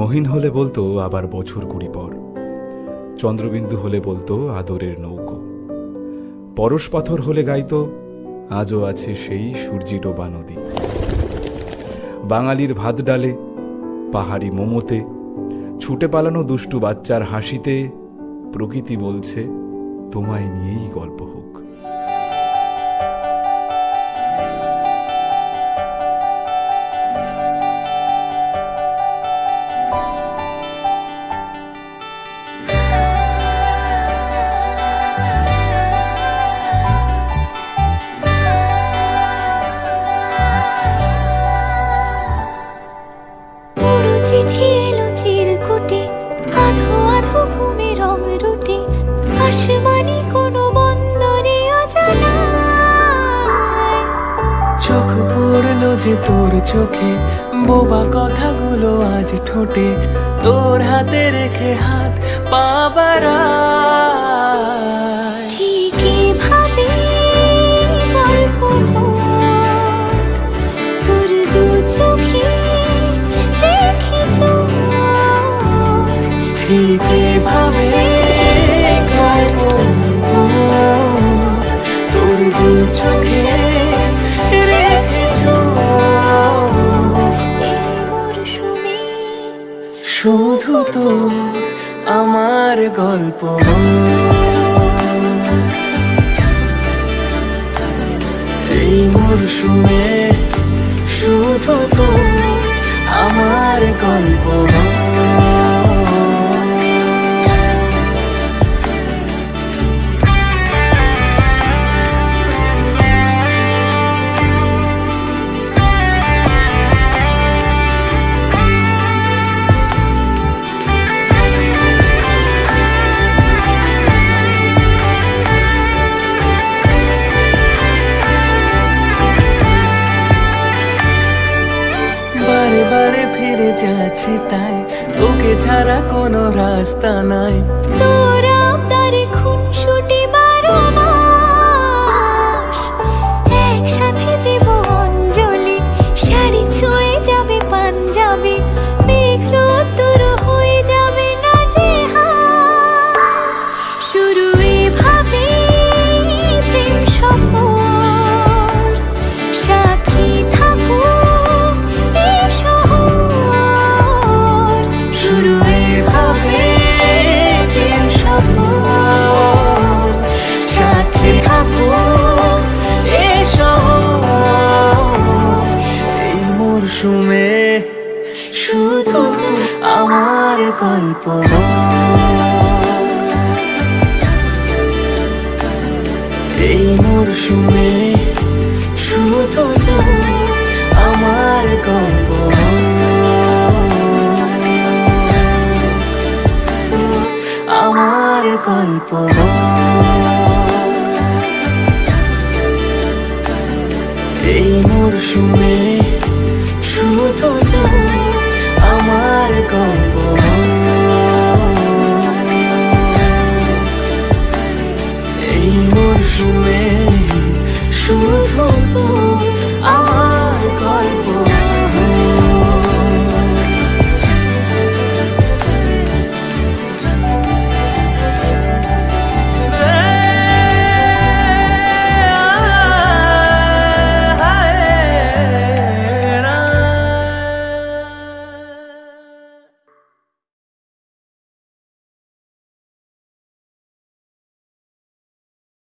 মহিন হলে বলতো আবার বছর 20 পর, চন্দ্রবিন্দু হলে বলতো আদরের নৌকো, পরশ পাথর হলে গাইতো আজও আছে সেই সূর্যি ডোবা নদী। বাঙালির ভাত ডালে, পাহাড়ি মোমোতে, ছুটে পালানো দুষ্টু বাচ্চার হাসিতে প্রকৃতি বলছে তোমায় নিয়েই গল্প হোক। চিঠি এলো চিরকুটে, আধো আধো ঘুমে রং রুটে, আসমানি কোনো বন্দরে অজানায়। চোখ পড়লো যে তোর চোখে, বোবা কথাগুলো আজ ঠোঁটে, তোর হাতে রেখে হাত পা বাড়ায়। ঠিকই ভাবে গল্প তোর দু চোখে রেখে চোখ, ঠিকই ভাবে গল্প তোর দু চোখে রেখে চোখ। এই মরশুমে শুধু তো আমার গল্প, এই মরশুমে শুধু তো আমার গল্প। বারে বারে ফিরে যাচ্ছি তাই, তোকে ছাড়া কোনো রাস্তা নাই। তোর আবদারে খুনসুটি 12 মাস, একসাথে দেব অঞ্জলি, শাড়ি ছুঁয়ে যাবে পাঞ্জাবি, মেঘ রোদ্দুর হয়ে যাবে নাজেহাল। শুরু এভাবে প্রেম সফর, সাক্ষী থাকুক এই শহর। শুরু এভাবে প্রেম সফর, সাথে থাকুক এ শহর। এই মরশুমে শুধু আমার গল্প, এই মরশুমে শুধু তো আমার গল্প, আমার গল্প। এই মরশুমে শুধু তো আমার গল্প, এই মরশুমে শুধু তো